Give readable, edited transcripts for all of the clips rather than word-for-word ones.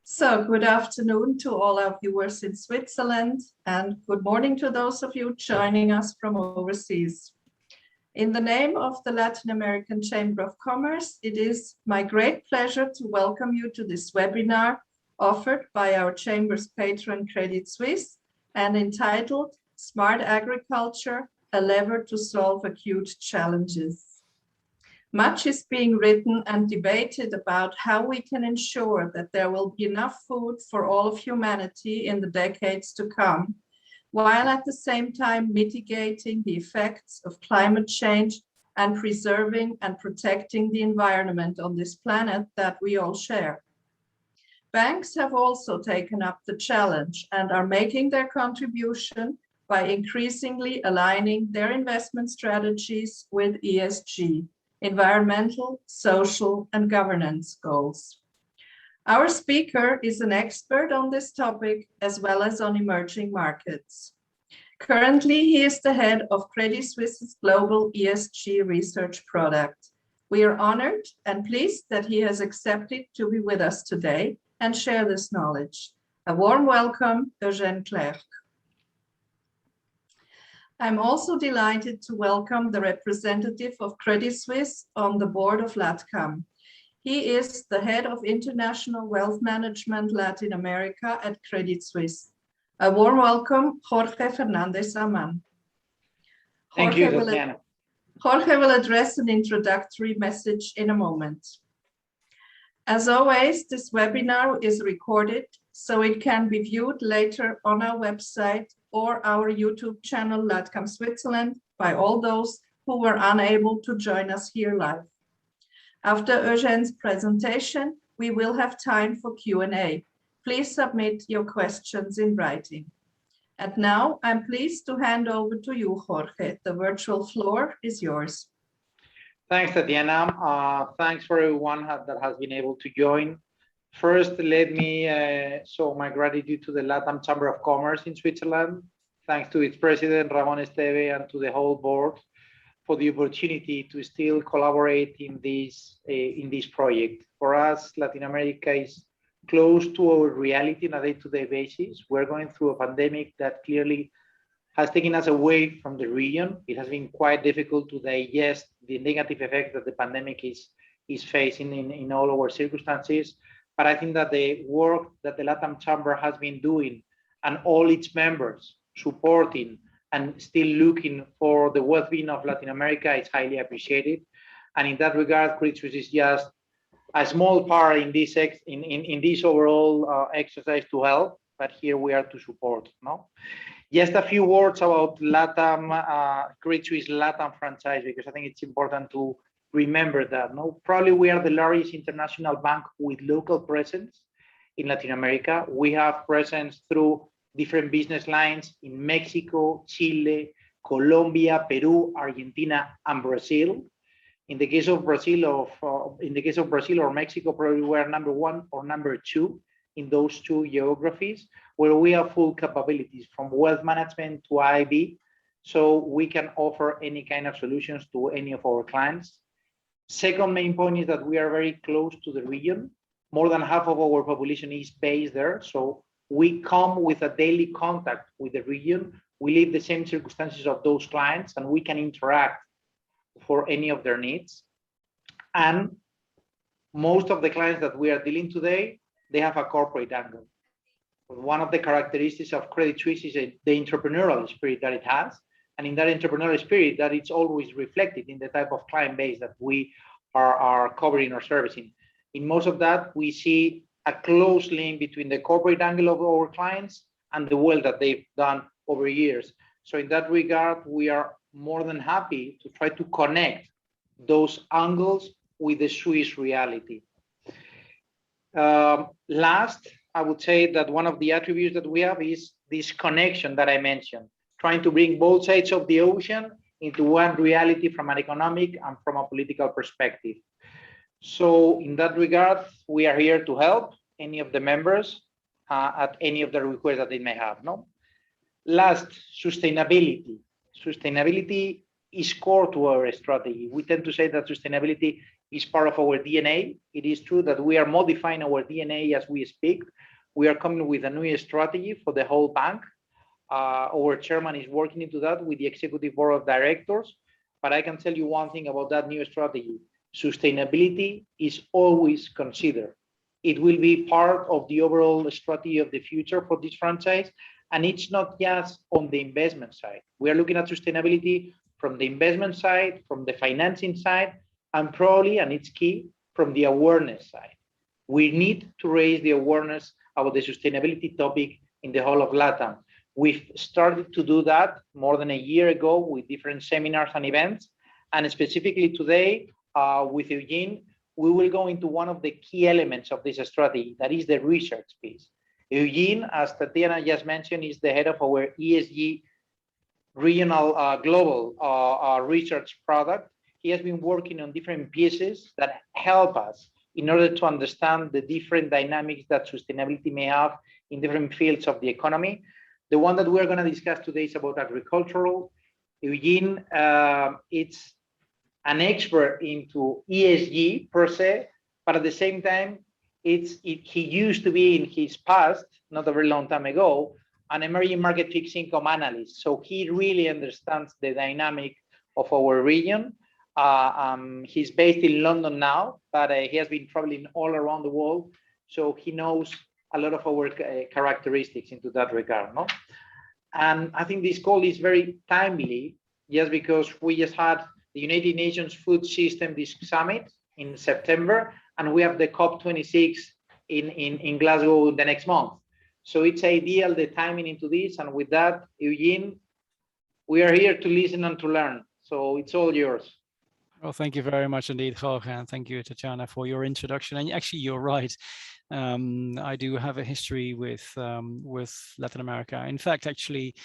So good afternoon to all our viewers in Switzerland and good morning to those of you joining us from overseas. In the name of the Latin American Chamber of Commerce, it is my great pleasure to welcome you to this webinar offered by our Chamber's patron Credit Suisse and entitled Smart Agriculture, a Lever to Solve Acute Challenges. Much is being written and debated about how we can ensure that there will be enough food for all of humanity in the decades to come, while at the same time mitigating the effects of climate change and preserving and protecting the environment on this planet that we all share. Banks have also taken up the challenge and are making their contribution by increasingly aligning their investment strategies with ESG. Environmental, social, and governance goals. Our speaker is an expert on this topic as well as on emerging markets. Currently, he is the head of Credit Suisse's global ESG research product. We are honored and pleased that he has accepted to be with us today and share this knowledge. A warm welcome, Eugène Klerk. I'm also delighted to welcome the representative of Credit Suisse on the board of LATCAM. He is the head of International Wealth Management Latin America at Credit Suisse. A warm welcome, Jorge Fernández Amann. Thank you, Susanna. Jorge will address an introductory message in a moment. As always, this webinar is recorded, so it can be viewed later on our website or our YouTube channel, LATCAM Switzerland, by all those who were unable to join us here live. After Eugène's presentation, we will have time for Q&A. Please submit your questions in writing. And now I'm pleased to hand over to you, Jorge. The virtual floor is yours. Thanks, Tatiana. Thanks for everyone that has been able to join. First, let me show my gratitude to the LATAM Chamber of Commerce in Switzerland. Thanks to its president, Ramon Esteve, and to the whole board for the opportunity to still collaborate in this project. For us, Latin America is close to our reality on a day-to-day basis. We're going through a pandemic that clearly has taken us away from the region. It has been quite difficult to digest the negative effects that the pandemic is facing in all our circumstances. But I think that the work that the LATAM Chamber has been doing and all its members supporting and still looking for the well-being of Latin America is highly appreciated. And in that regard, Credit Suisse is just a small part in this overall exercise to help, but here we are to support. No? Just a few words about LATAM, Credit Suisse LATAM franchise, because I think it's important to remember that. No, probably we are the largest international bank with local presence in Latin America. We have presence through different business lines in Mexico, Chile, Colombia, Peru, Argentina, and Brazil. In the case of Brazil or Mexico, probably we are number one or number two in those two geographies, where we have full capabilities from wealth management to IB, so we can offer any kind of solutions to any of our clients. Second main point is that we are very close to the region. More than half of our population is based there. So we come with a daily contact with the region. We live the same circumstances of those clients and we can interact for any of their needs. And most of the clients that we are dealing today, they have a corporate angle. One of the characteristics of Credit Suisse is the entrepreneurial spirit that it has. And in that entrepreneurial spirit, that it's always reflected in the type of client base that we are covering or servicing. In most of that, we see a close link between the corporate angle of our clients and the work that they've done over years. So in that regard, we are more than happy to try to connect those angles with the Swiss reality. Last, I would say that one of the attributes that we have is this connection that I mentioned, trying to bring both sides of the ocean into one reality from an economic and from a political perspective. So in that regard, we are here to help any of the members at any of the requests that they may have. No? Last, sustainability. Sustainability is core to our strategy. We tend to say that sustainability is part of our DNA. It is true that we are modifying our DNA as we speak. We are coming with a new strategy for the whole bank. Our chairman is working into that with the executive board of directors. But I can tell you one thing about that new strategy. Sustainability is always considered. It will be part of the overall strategy of the future for this franchise. And it's not just on the investment side. We are looking at sustainability from the investment side, from the financing side, and probably, and it's key, from the awareness side. We need to raise the awareness about the sustainability topic in the whole of LATAM. We've started to do that more than a year ago with different seminars and events. And specifically today, with Eugène, we will go into one of the key elements of this strategy, that is the research piece. Eugène, as Tatiana just mentioned, is the head of our ESG regional global research product. He has been working on different pieces that help us in order to understand the different dynamics that sustainability may have in different fields of the economy. The one that we're going to discuss today is about agricultural. Eugène, it's an expert into ESG per se, but at the same time, he used to be in his past, not a very long time ago, an emerging market fixed income analyst. So he really understands the dynamic of our region. He's based in London now, but he has been traveling all around the world. So he knows a lot of our characteristics into that regard. No? And I think this call is very timely, just because we just had the United Nations Food System Summit in September, and we have the COP26 in Glasgow the next month. So it's ideal, the timing into this. And with that, Eugène, we are here to listen and to learn. So it's all yours. Well, thank you very much indeed, Jorge, and thank you, Tatiana, for your introduction. And actually, you're right. I do have a history with Latin America. In fact, actually,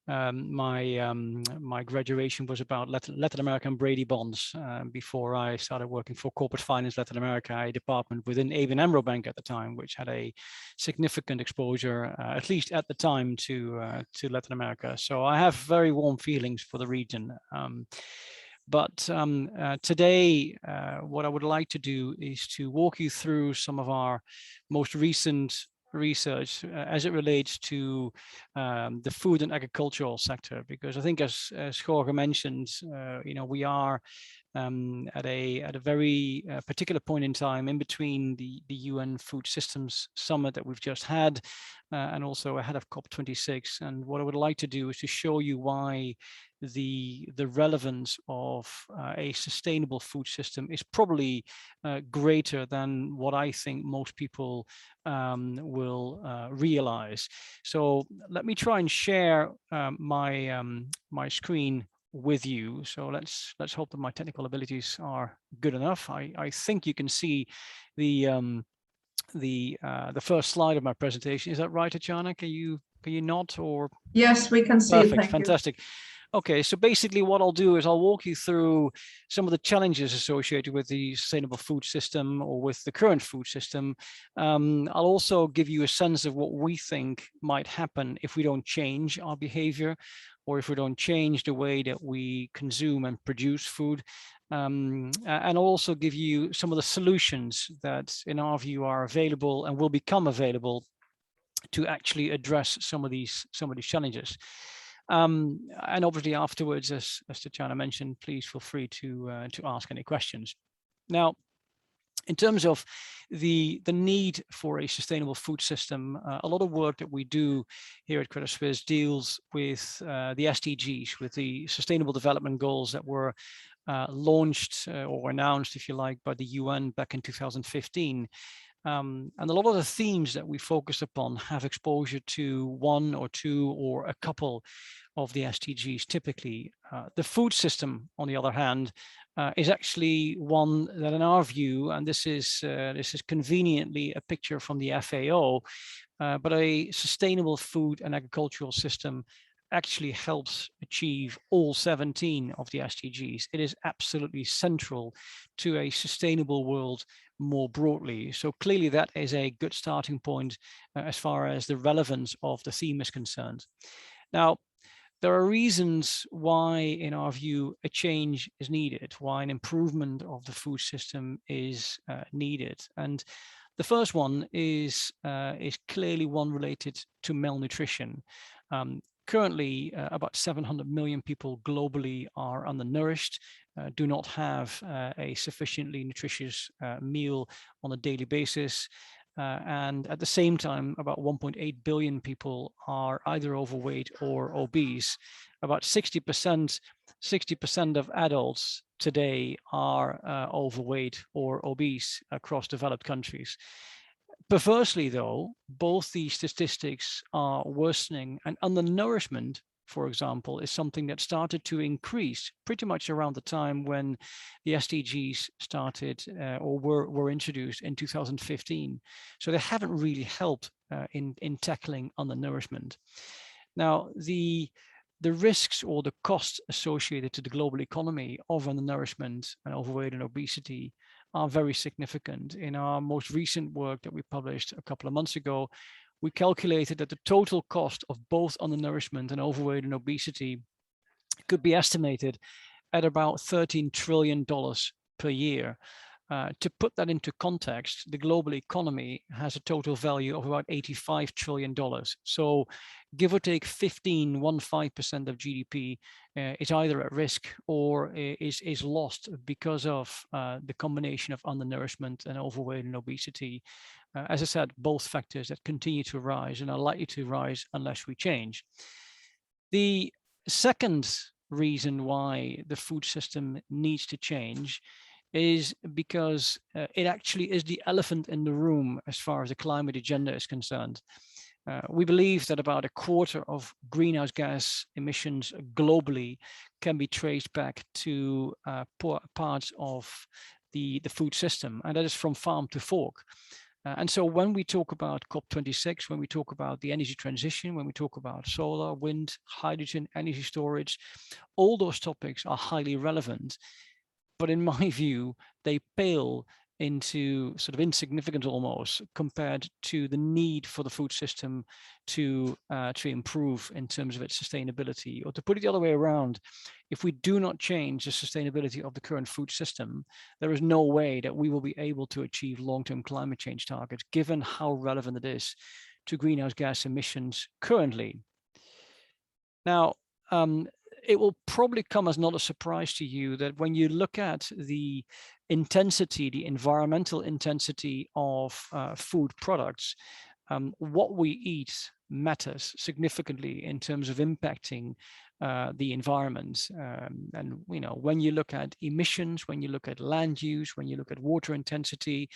my graduation was about Latin American Brady bonds. Before I started working for Corporate Finance Latin America, a department within ABN AMRO Bank at the time, which had a significant exposure, at least at the time, to Latin America. So I have very warm feelings for the region. But today, what I would like to do is to walk you through some of our most recent research as it relates to the food and agricultural sector, because I think, as Jorge mentioned, we are at a very particular point in time in between the UN Food Systems Summit that we've just had and also ahead of COP26. And what I would like to do is to show you why the relevance of a sustainable food system is probably greater than what I think most people will realize. So let me try and share my screen with you. So let's hope that my technical abilities are good enough. I think you can see the first slide of my presentation. Is that right, Tatiana? Can you not? Or yes, we can see. Perfect, fantastic. Okay, so basically what I'll do is I'll walk you through some of the challenges associated with the sustainable food system or with the current food system. I'll also give you a sense of what we think might happen if we don't change our behavior, or if we don't change the way that we consume and produce food. And I'll also give you some of the solutions that, in our view, are available and will become available to actually address some of these challenges. And obviously afterwards, as Tatiana mentioned, please feel free to ask any questions. Now, in terms of the need for a sustainable food system, a lot of work that we do here at Credit Suisse deals with the SDGs, with the Sustainable Development Goals that were launched or announced, if you like, by the UN back in 2015. And a lot of the themes that we focus upon have exposure to one or two or a couple of the SDGs typically. The food system, on the other hand, is actually one that, in our view, and this is conveniently a picture from the FAO, but a sustainable food and agricultural system actually helps achieve all 17 of the SDGs. It is absolutely central to a sustainable world more broadly. So clearly that is a good starting point as far as the relevance of the theme is concerned. Now, there are reasons why, in our view, a change is needed, why an improvement of the food system is needed. And the first one is clearly one related to malnutrition. Currently, about 700 million people globally are undernourished, do not have a sufficiently nutritious meal on a daily basis. And at the same time, about 1.8 billion people are either overweight or obese. About 60% of adults today are overweight or obese across developed countries. Perversely, though, both these statistics are worsening, and undernourishment, for example, is something that started to increase pretty much around the time when the SDGs started or were introduced in 2015. So they haven't really helped in tackling undernourishment. Now, the risks or the costs associated to the global economy of undernourishment and overweight and obesity are very significant. In our most recent work that we published a couple of months ago, we calculated that the total cost of both undernourishment and overweight and obesity could be estimated at about $13 trillion per year. To put that into context, the global economy has a total value of about $85 trillion. So give or take 15% of GDP is either at risk or is lost because of the combination of undernourishment and overweight and obesity. As I said, both factors that continue to rise and are likely to rise unless we change. The second reason why the food system needs to change is because it actually is the elephant in the room as far as the climate agenda is concerned. We believe that about a quarter of greenhouse gas emissions globally can be traced back to parts of the food system, and that is from farm to fork. And so when we talk about COP26, when we talk about the energy transition, when we talk about solar, wind, hydrogen, energy storage, all those topics are highly relevant. But in my view, they pale into sort of insignificant almost compared to the need for the food system to improve in terms of its sustainability. Or to put it the other way around, if we do not change the sustainability of the current food system, there is no way that we will be able to achieve long-term climate change targets, given how relevant it is to greenhouse gas emissions currently. Now, it will probably come as not a surprise to you that when you look at the intensity, the environmental intensity of food products, what we eat matters significantly in terms of impacting the environment. And you know, when you look at emissions, when you look at land use, when you look at water intensity,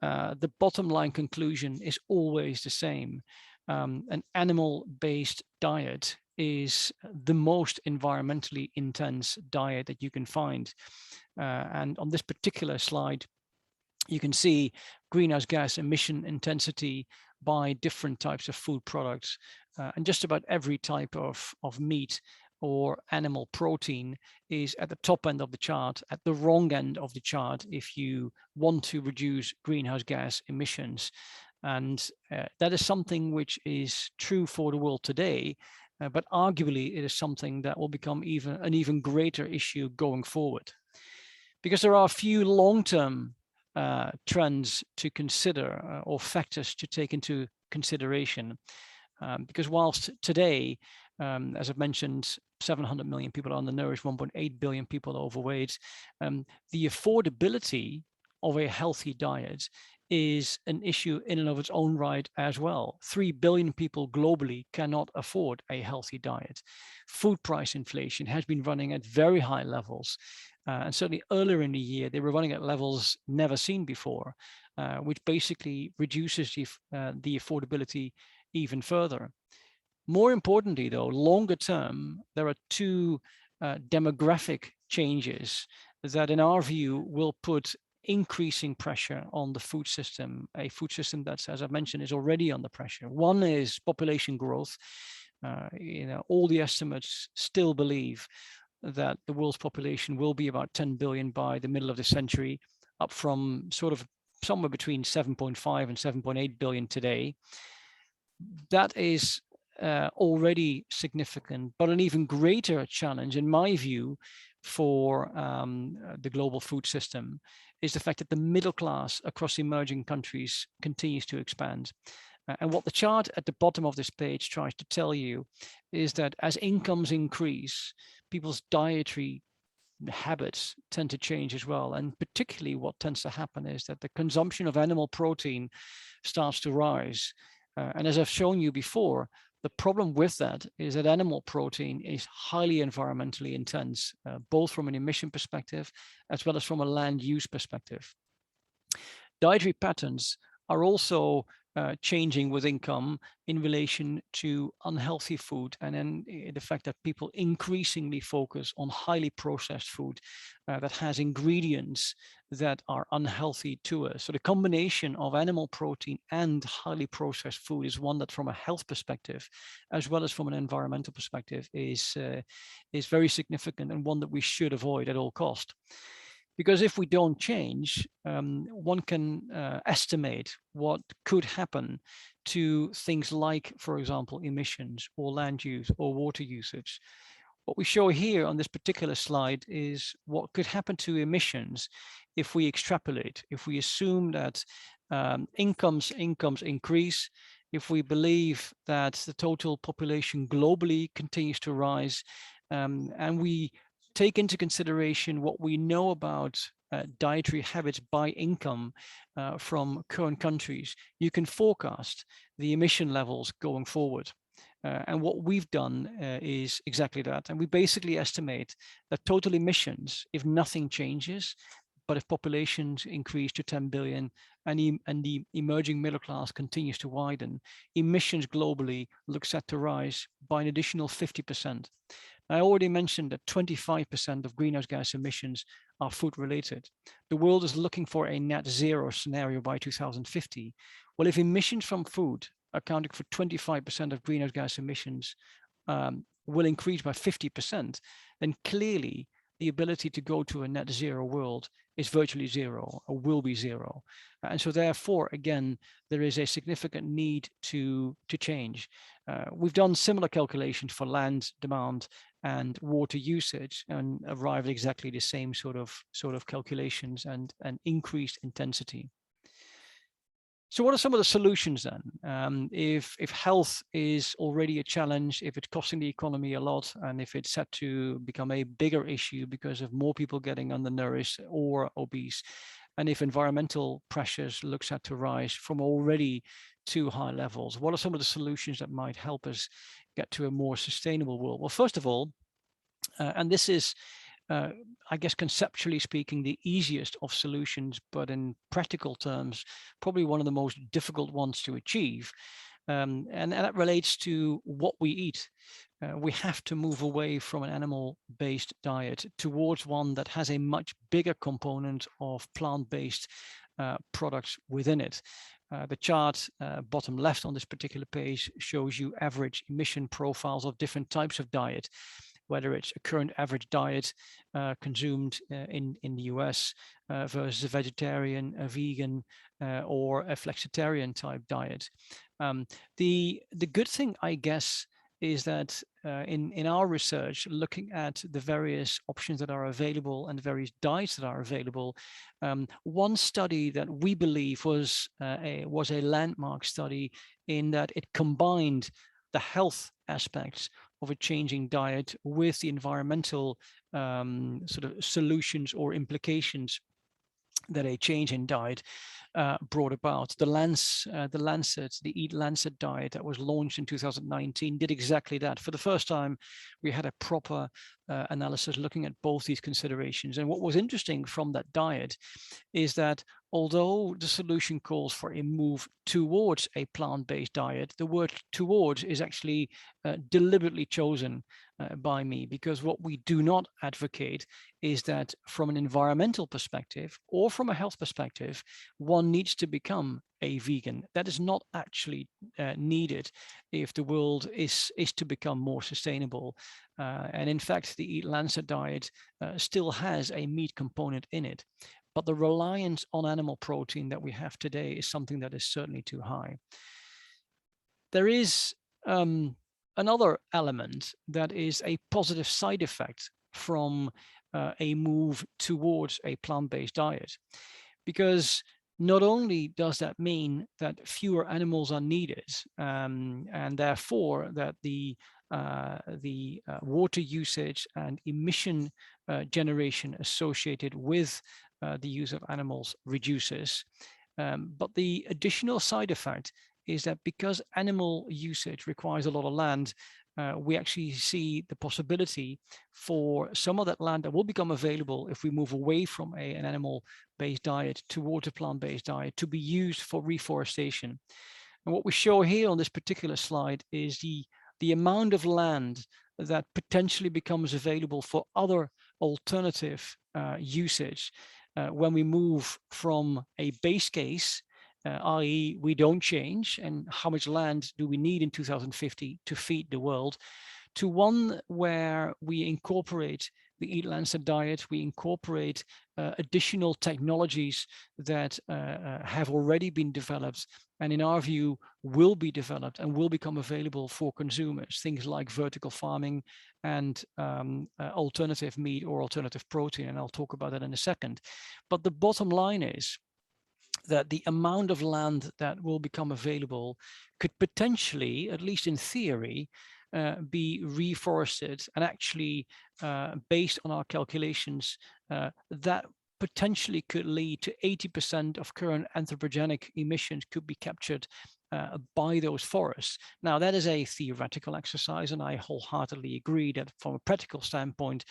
the bottom line conclusion is always the same. An animal-based diet is the most environmentally intense diet that you can find. And on this particular slide, you can see greenhouse gas emission intensity by different types of food products. And just about every type of meat or animal protein is at the top end of the chart, at the wrong end of the chart if you want to reduce greenhouse gas emissions. And that is something which is true for the world today, but arguably it is something that will become an even greater issue going forward. Because there are a few long-term trends to consider or factors to take into consideration. Because whilst today, as I've mentioned, 700 million people are undernourished, 1.8 billion people are overweight, the affordability of a healthy diet is an issue in and of its own right as well. 3 billion people globally cannot afford a healthy diet. Food price inflation has been running at very high levels. And certainly earlier in the year, they were running at levels never seen before, which basically reduces the affordability even further. More importantly, though, longer term, there are two demographic changes that, in our view, will put increasing pressure on the food system, a food system that's, as I mentioned, is already under pressure. One is population growth. All the estimates still believe that the world's population will be about 10 billion by the middle of the century, up from sort of somewhere between 7.5 and 7.8 billion today. That is already significant, but an even greater challenge, in my view, for the global food system is the fact that the middle class across emerging countries continues to expand. And what the chart at the bottom of this page tries to tell you is that as incomes increase, people's dietary habits tend to change as well. And particularly what tends to happen is that the consumption of animal protein starts to rise. And as I've shown you before, the problem with that is that animal protein is highly environmentally intense, both from an emission perspective as well as from a land use perspective. Dietary patterns are also changing with income in relation to unhealthy food, and then the fact that people increasingly focus on highly processed food that has ingredients that are unhealthy to us. So the combination of animal protein and highly processed food is one that, from a health perspective, as well as from an environmental perspective, is very significant, and one that we should avoid at all cost. Because if we don't change, one can estimate what could happen to things like, for example, emissions or land use or water usage. What we show here on this particular slide is what could happen to emissions if we extrapolate, if we assume that incomes increase, if we believe that the total population globally continues to rise, and we take into consideration what we know about dietary habits by income from current countries, you can forecast the emission levels going forward. And what we've done is exactly that. And we basically estimate that total emissions, if nothing changes, but if populations increase to 10 billion and the emerging middle class continues to widen, emissions globally look set to rise by an additional 50%. I already mentioned that 25% of greenhouse gas emissions are food related. The world is looking for a net zero scenario by 2050. Well, if emissions from food accounting for 25% of greenhouse gas emissions will increase by 50%, then clearly the ability to go to a net zero world is virtually zero, or will be zero. And so therefore, again, there is a significant need to change. We've done similar calculations for land demand and water usage and arrived at exactly the same sort of calculations and increased intensity. So what are some of the solutions then? If health is already a challenge, if it's costing the economy a lot, and if it's set to become a bigger issue because of more people getting undernourished or obese, and if environmental pressures look set to rise from already too high levels, what are some of the solutions that might help us get to a more sustainable world? Well, first of all, and this is I guess conceptually speaking, the easiest of solutions, but in practical terms, probably one of the most difficult ones to achieve. And that relates to what we eat. We have to move away from an animal-based diet towards one that has a much bigger component of plant-based products within it. The chart bottom left on this particular page shows you average emission profiles of different types of diet, whether it's a current average diet consumed in the US versus a vegetarian, a vegan, or a flexitarian type diet. The good thing, I guess, is that in our research, looking at the various options that are available and the various diets that are available, one study that we believe was a landmark study in that it combined the health aspects of a changing diet with the environmental sort of solutions or implications that a change in diet brought about. The Lancet, the Eat Lancet diet that was launched in 2019 did exactly that. For the first time, we had a proper analysis looking at both these considerations. And what was interesting from that diet is that although the solution calls for a move towards a plant-based diet, the word towards is actually deliberately chosen by me, because what we do not advocate is that from an environmental perspective or from a health perspective, one needs to become a vegan. That is not actually needed if the world is to become more sustainable. And in fact, the Eat Lancet diet still has a meat component in it. But the reliance on animal protein that we have today is something that is certainly too high. There is another element that is a positive side effect from a move towards a plant-based diet, because not only does that mean that fewer animals are needed, and therefore that the water usage and emission generation associated with the use of animals reduces, but the additional side effect is that because animal usage requires a lot of land, we actually see the possibility for some of that land that will become available if we move away from an animal-based diet towards a plant-based diet to be used for reforestation. And what we show here on this particular slide is the amount of land that potentially becomes available for other alternative usage when we move from a base case, i.e. we don't change, and how much land do we need in 2050 to feed the world, to one where we incorporate the Eat Lancet diet, we incorporate additional technologies that have already been developed and in our view will be developed and will become available for consumers, things like vertical farming and alternative meat or alternative protein, and I'll talk about that in a second. But the bottom line is that the amount of land that will become available could potentially, at least in theory, be reforested, and actually based on our calculations, that potentially could lead to 80% of current anthropogenic emissions could be captured by those forests. Now, that is a theoretical exercise, and I wholeheartedly agree that from a practical standpoint,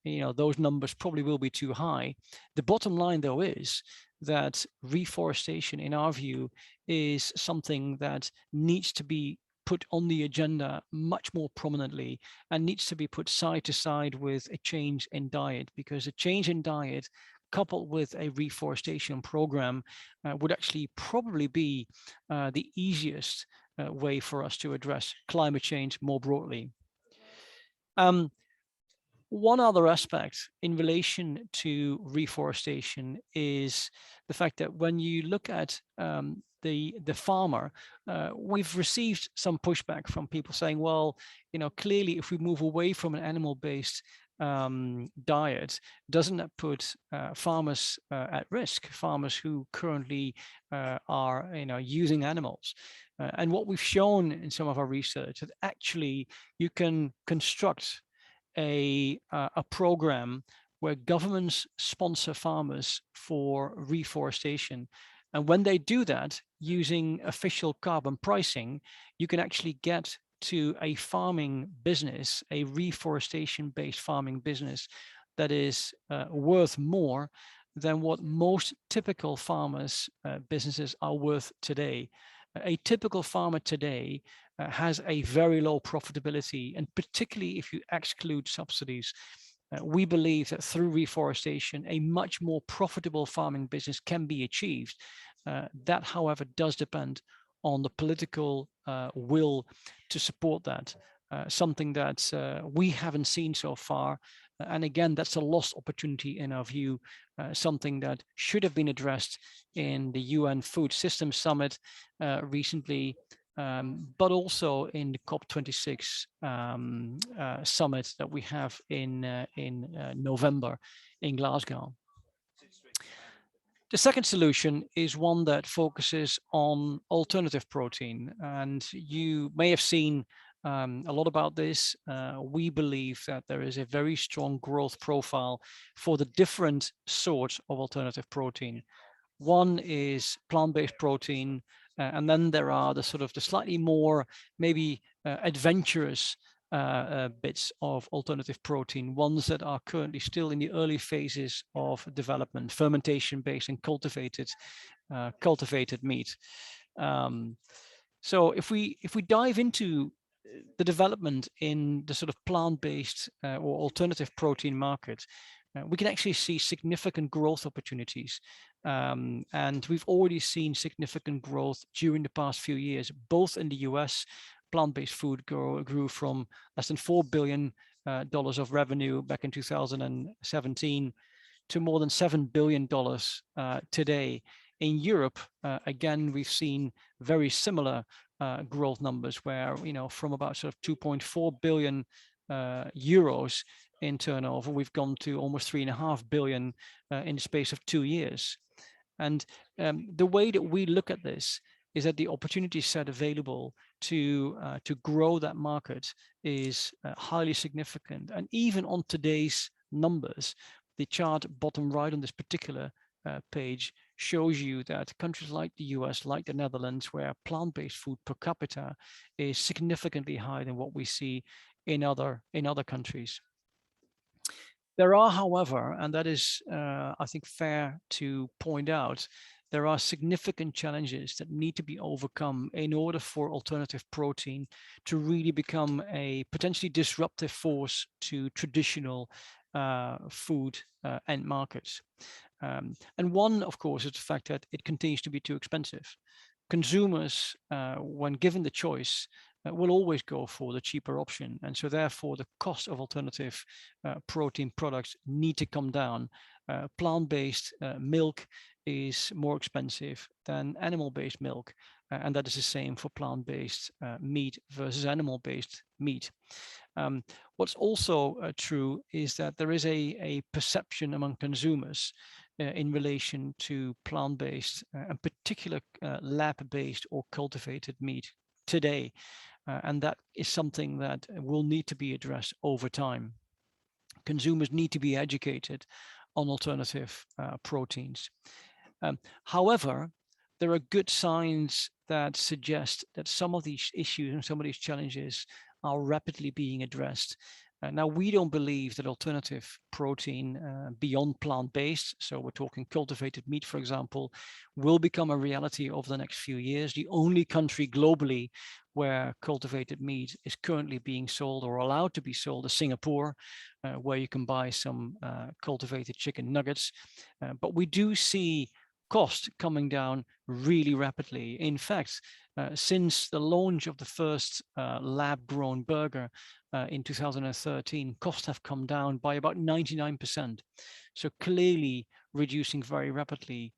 those numbers probably will be too high. The bottom line, though, is that reforestation, in our view, is something that needs to be put on the agenda much more prominently and needs to be put side to side with a change in diet, because a change in diet coupled with a reforestation program would actually probably be the easiest way for us to address climate change more broadly. One other aspect in relation to reforestation is the fact that when you look at the farmer, we've received some pushback from people saying, well, clearly if we move away from an animal-based diet, doesn't that put farmers at risk, farmers who currently are using animals? And what we've shown in some of our research that actually you can construct a program where governments sponsor farmers for reforestation. And when they do that using official carbon pricing, you can actually get to a farming business, a reforestation-based farming business that is worth more than what most typical farmers' businesses are worth today. A typical farmer today has a very low profitability, and particularly if you exclude subsidies. We believe that through reforestation, a much more profitable farming business can be achieved. That, however, does depend on the political will to support that, something that we haven't seen so far. And again, that's a lost opportunity in our view, something that should have been addressed in the UN Food Systems Summit recently, but also in the COP26 summit that we have in November in Glasgow. The second solution is one that focuses on alternative protein, and you may have seen a lot about this. We believe that there is a very strong growth profile for the different sorts of alternative protein. One is plant-based protein, and then there are the slightly more maybe adventurous bits of alternative protein, ones that are currently still in the early phases of development, fermentation-based and cultivated meat. So if we dive into the development in the plant-based or alternative protein market, we can actually see significant growth opportunities. And we've already seen significant growth during the past few years, both in the US. Plant-based food grew from less than $4 billion of revenue back in 2017 to more than $7 billion today. In Europe, again, we've seen very similar growth numbers, where from about sort of 2.4 billion euros in turnover, we've gone to almost 3.5 billion in the space of 2 years. And the way that we look at this is that the opportunity set available to grow that market is highly significant. And even on today's numbers, the chart bottom right on this particular page shows you that countries like the US, like the Netherlands, where plant-based food per capita is significantly higher than what we see in other countries. There are, however, and that is, I think, fair to point out, there are significant challenges that need to be overcome in order for alternative protein to really become a potentially disruptive force to traditional food end markets. And one, of course, is the fact that it continues to be too expensive. Consumers, when given the choice, will always go for the cheaper option. And so therefore the cost of alternative protein products need to come down. Plant-based milk is more expensive than animal-based milk. And that is the same for plant-based meat versus animal-based meat. What's also true is that there is a perception among consumers in relation to plant-based and particular lab-based or cultivated meat today. And that is something that will need to be addressed over time. Consumers need to be educated on alternative proteins. However, there are good signs that suggest that some of these issues and some of these challenges are rapidly being addressed. Now, we don't believe that alternative protein beyond plant-based, so we're talking cultivated meat, for example, will become a reality over the next few years. The only country globally where cultivated meat is currently being sold or allowed to be sold is Singapore, where you can buy some cultivated chicken nuggets. But we do see cost coming down really rapidly. In fact, since the launch of the first lab-grown burger in 2013, costs have come down by about 99%. So clearly reducing very rapidly,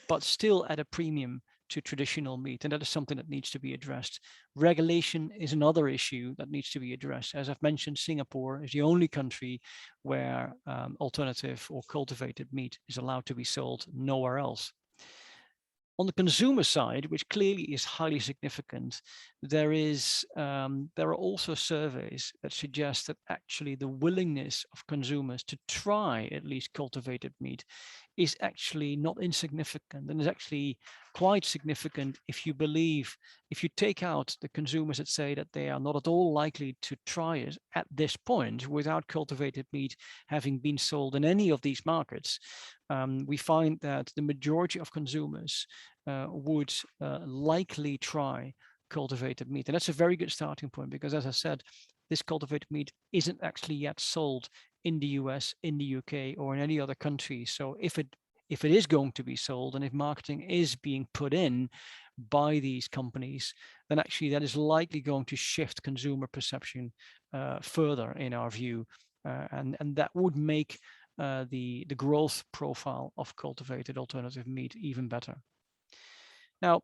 but still at a premium to traditional meat. And that is something that needs to be addressed. Regulation is another issue that needs to be addressed. As I've mentioned, Singapore is the only country where alternative or cultivated meat is allowed to be sold, nowhere else. On the consumer side, which clearly is highly significant, there are also surveys that suggest that actually the willingness of consumers to try at least cultivated meat is actually not insignificant, and is actually quite significant if you take out the consumers that say that they are not at all likely to try it at this point without cultivated meat having been sold in any of these markets. We find that the majority of consumers would likely try cultivated meat. And that's a very good starting point, because as I said, this cultivated meat isn't actually yet sold in the US, in the UK, or in any other country. So if it is going to be sold, and if marketing is being put in by these companies, then actually that is likely going to shift consumer perception further, in our view. And that would make the growth profile of cultivated alternative meat even better. Now,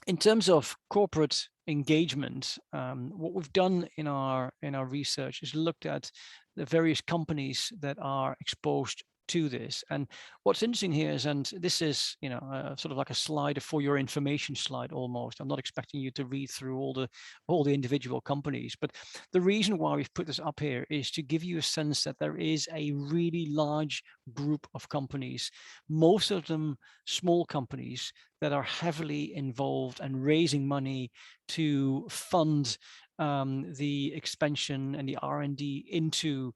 in terms of corporate engagement, what we've done in our research is looked at the various companies that are exposed to this. And what's interesting here is, and this is, sort of like a slide for your information slide almost. I'm not expecting you to read through all the individual companies, but the reason why we've put this up here is to give you a sense that there is a really large group of companies, most of them small companies, that are heavily involved and raising money to fund the expansion and the R&D into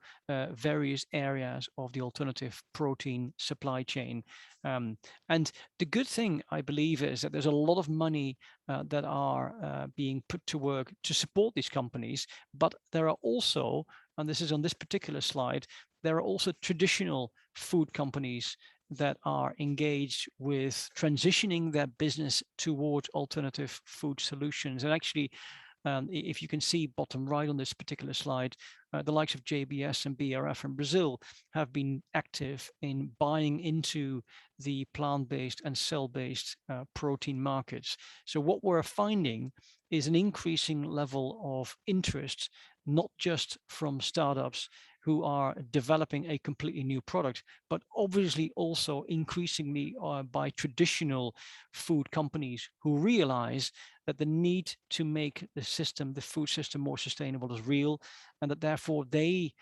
various areas of the alternative protein supply chain. And the good thing, I believe, is that there's a lot of money that are being put to work to support these companies, but there are also, and this is on this particular slide, there are also traditional food companies that are engaged with transitioning their business towards alternative food solutions. And actually, If you can see bottom right on this particular slide, the likes of JBS and BRF in Brazil have been active in buying into the plant-based and cell-based protein markets. So what we're finding is an increasing level of interest, not just from startups who are developing a completely new product, but obviously also increasingly by traditional food companies who realize that the need to make the food system more sustainable is real, and that therefore they,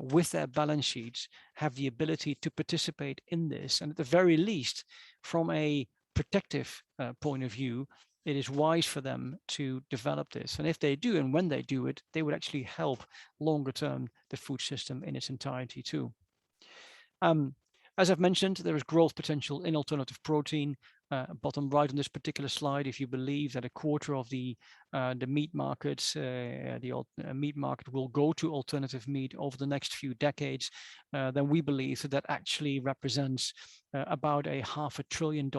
with their balance sheets, have the ability to participate in this. And at the very least, from a protective point of view, it is wise for them to develop this. And if they do, and when they do it, they would actually help longer term the food system in its entirety too. As I've mentioned, there is growth potential in alternative protein. Bottom right on this particular slide, if you believe that a quarter of the meat markets, meat market will go to alternative meat over the next few decades, then we believe that actually represents about $500 billion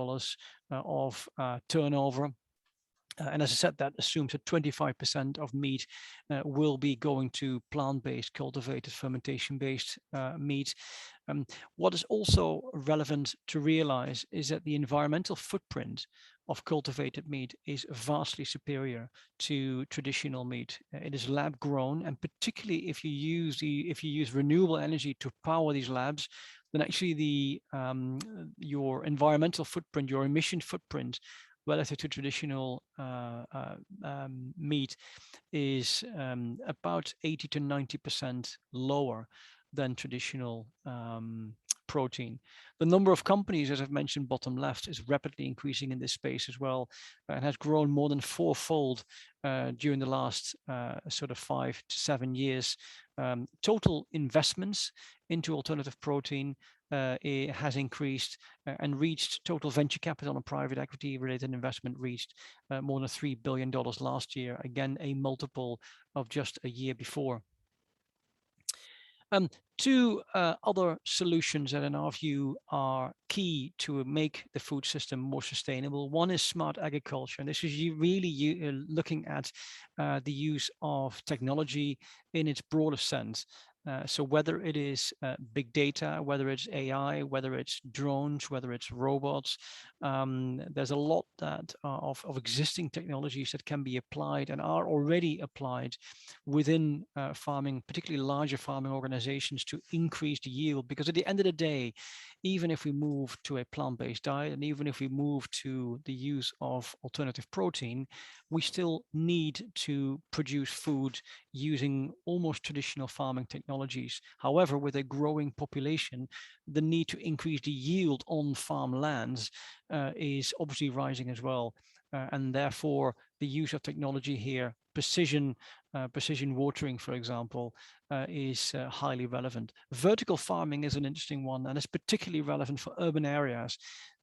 of turnover. And as I said, that assumes that 25% of meat will be going to plant-based, cultivated, fermentation-based meat. What is also relevant to realize is that the environmental footprint of cultivated meat is vastly superior to traditional meat. It is lab grown, and particularly if you use renewable energy to power these labs, then actually your environmental footprint, your emission footprint relative to traditional meat is about 80 to 90% lower than traditional protein. The number of companies, as I've mentioned, bottom left, is rapidly increasing in this space as well, and has grown more than fourfold during the last sort of 5 to 7 years. Total investments into alternative protein it has increased and reached total venture capital and private equity related investment reached more than $3 billion last year. Again, a multiple of just a year before. Two other solutions that in our view are key to make the food system more sustainable. One is smart agriculture, and this is really looking at the use of technology in its broader sense. So whether it is big data, whether it's AI, whether it's drones, whether it's robots, there's a lot of existing technologies that can be applied and are already applied within farming, particularly larger farming organizations, to increase the yield. Because at the end of the day, even if we move to a plant-based diet, and even if we move to the use of alternative protein, we still need to produce food using almost traditional farming technologies. However, with a growing population, the need to increase the yield on farm lands is obviously rising as well. And therefore, the use of technology here, precision watering, for example, is highly relevant. Vertical farming is an interesting one, and it's particularly relevant for urban areas.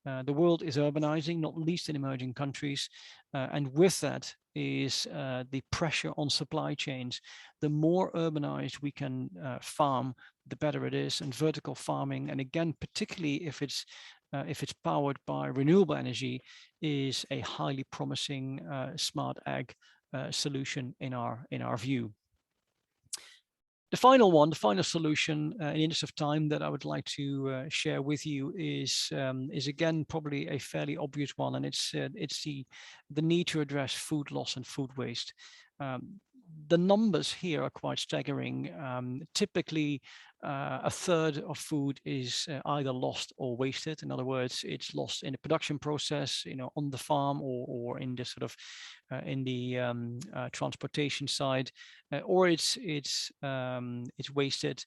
The world is urbanizing, not least in emerging countries, and with that is the pressure on supply chains. The more urbanized we can farm, the better it is. And vertical farming, and again, particularly if it's powered by renewable energy, is a highly promising smart ag solution in our view. The final solution, in the interest of time, that I would like to share with you is again probably a fairly obvious one, and it's the need to address food loss and food waste. The numbers here are quite staggering. Typically, a third of food is either lost or wasted. In other words, it's lost in the production process, on the farm, or in the sort of in the transportation side, or it's wasted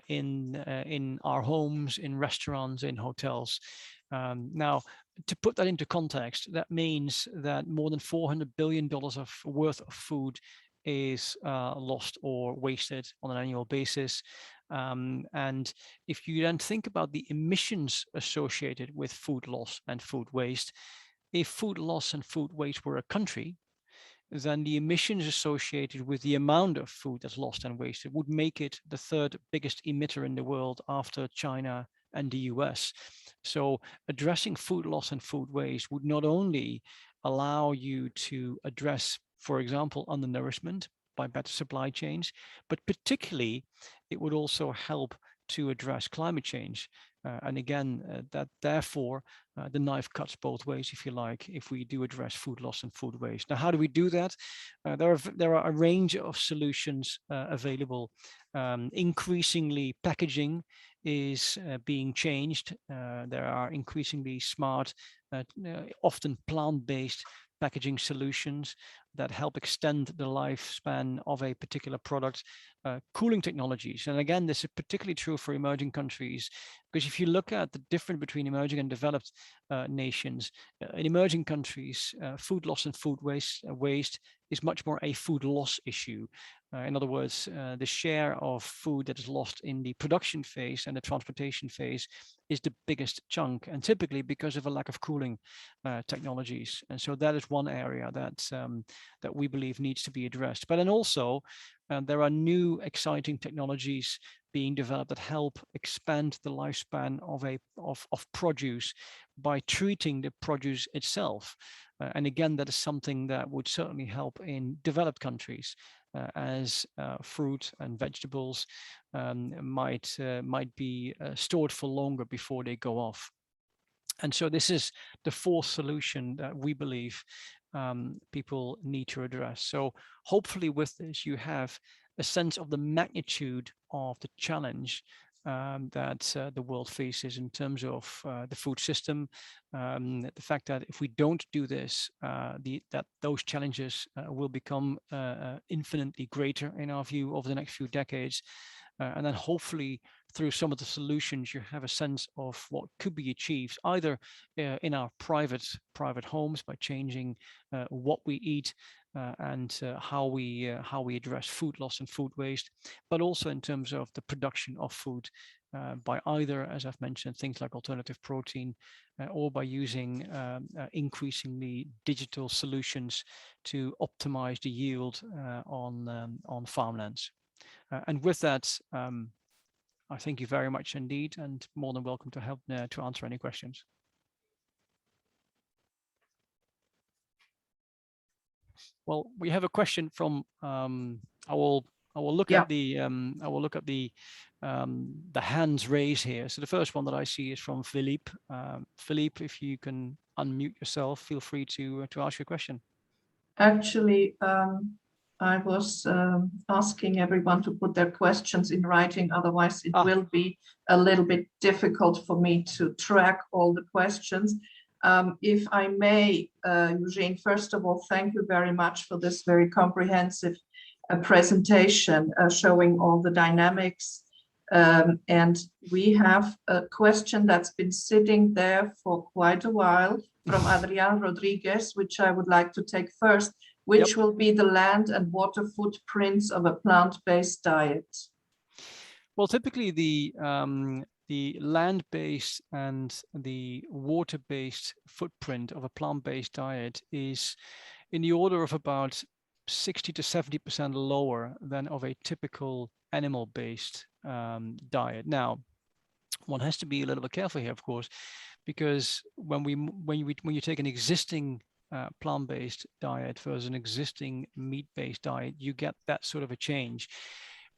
in our homes, in restaurants, in hotels. Now, to put that into context, that means that more than $400 billion worth of food is lost or wasted on an annual basis. And if you then think about the emissions associated with food loss and food waste, if food loss and food waste were a country, then the emissions associated with the amount of food that's lost and wasted would make it the third biggest emitter in the world after China and the US. So addressing food loss and food waste would not only allow you to address for example, undernourishment by better supply chains, but particularly it would also help to address climate change. And again, that therefore the knife cuts both ways, if you like, if we do address food loss and food waste. Now, how do we do that? There are a range of solutions available. Increasingly, packaging is being changed. There are increasingly smart, often plant-based packaging solutions that help extend the lifespan of a particular product. Cooling technologies, and again, this is particularly true for emerging countries, because if you look at the difference between emerging and developed nations, in emerging countries, food loss and food waste is much more a food loss issue. In other words, the share of food that is lost in the production phase and the transportation phase is the biggest chunk, and typically because of a lack of cooling technologies. And so that is one area that we believe needs to be addressed. But then also, there are new exciting technologies being developed that help expand the lifespan of produce by treating the produce itself. And again, that is something that would certainly help in developed countries, as fruit and vegetables might be stored for longer before they go off. And so this is the fourth solution that we believe people need to address. So hopefully with this, you have a sense of the magnitude of the challenge that the world faces in terms of the food system. The fact that if we don't do this, that those challenges will become infinitely greater in our view over the next few decades. And then hopefully through some of the solutions, you have a sense of what could be achieved either in our private homes by changing what we eat and how we address food loss and food waste, but also in terms of the production of food by either, as I've mentioned, things like alternative protein or by using increasingly digital solutions to optimize the yield on farmlands. And with that, I thank you very much indeed, and more than welcome to help to answer any questions. Well, we have a question from. I will look at the hands raised here. So the first one that I see is from Philippe. Philippe, if you can unmute yourself, feel free to ask your question. Actually, I was asking everyone to put their questions in writing, otherwise it will be a little bit difficult for me to track all the questions. If I may, Eugène, first of all, thank you very much for this very comprehensive presentation showing all the dynamics. And we have a question that's been sitting there for quite a while from Adrian Rodriguez, which I would like to take first. Which will be the land and water footprints of a plant-based diet? Well, typically the land-based and the water-based footprint of a plant-based diet is in the order of about 60 to 70% lower than of a typical animal-based diet. Now, one has to be a little bit careful here, of course, because when you take an existing plant-based diet versus an existing meat-based diet, you get that sort of a change.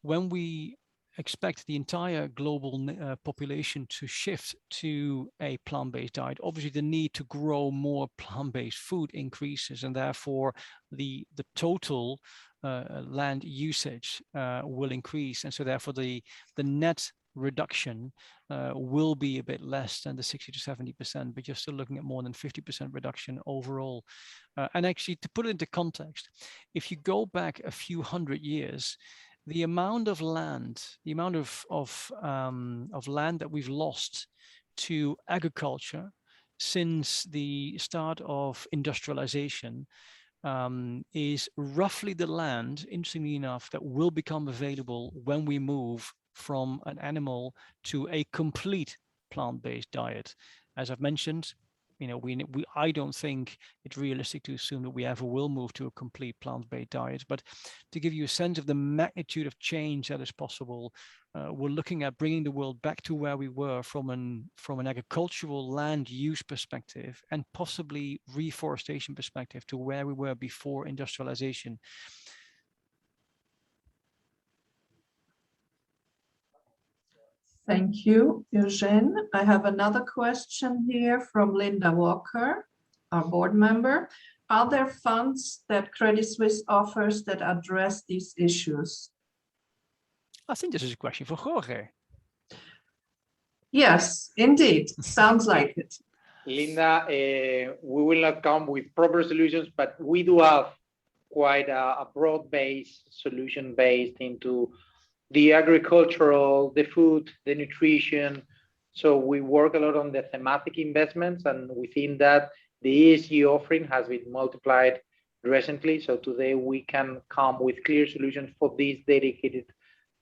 When we expect the entire global population to shift to a plant-based diet, obviously the need to grow more plant-based food increases, and therefore the total land usage will increase, and so therefore the net reduction will be a bit less than the 60 to 70%, but you're still looking at more than 50% reduction overall. And actually, to put it into context, if you go back a few hundred years, the amount of land, the amount of land that we've lost to agriculture since the start of industrialization is roughly the land, interestingly enough, that will become available when we move from an animal to a complete plant-based diet. As I've mentioned, I don't think it's realistic to assume that we ever will move to a complete plant-based diet. But to give you a sense of the magnitude of change that is possible, we're looking at bringing the world back to where we were from an agricultural land use perspective, and possibly reforestation perspective, to where we were before industrialization. Thank you, Eugène. I have another question here from Linda Walker, our board member. Are there funds that Credit Suisse offers that address these issues? I think this is a question for Jorge. Yes, indeed. Sounds like it. Linda, we will not come with proper solutions, but we do have quite a broad-based solution based into the agricultural, the food, the nutrition. So we work a lot on the thematic investments, and within that, the ESG offering has been multiplied recently. So today we can come with clear solutions for these dedicated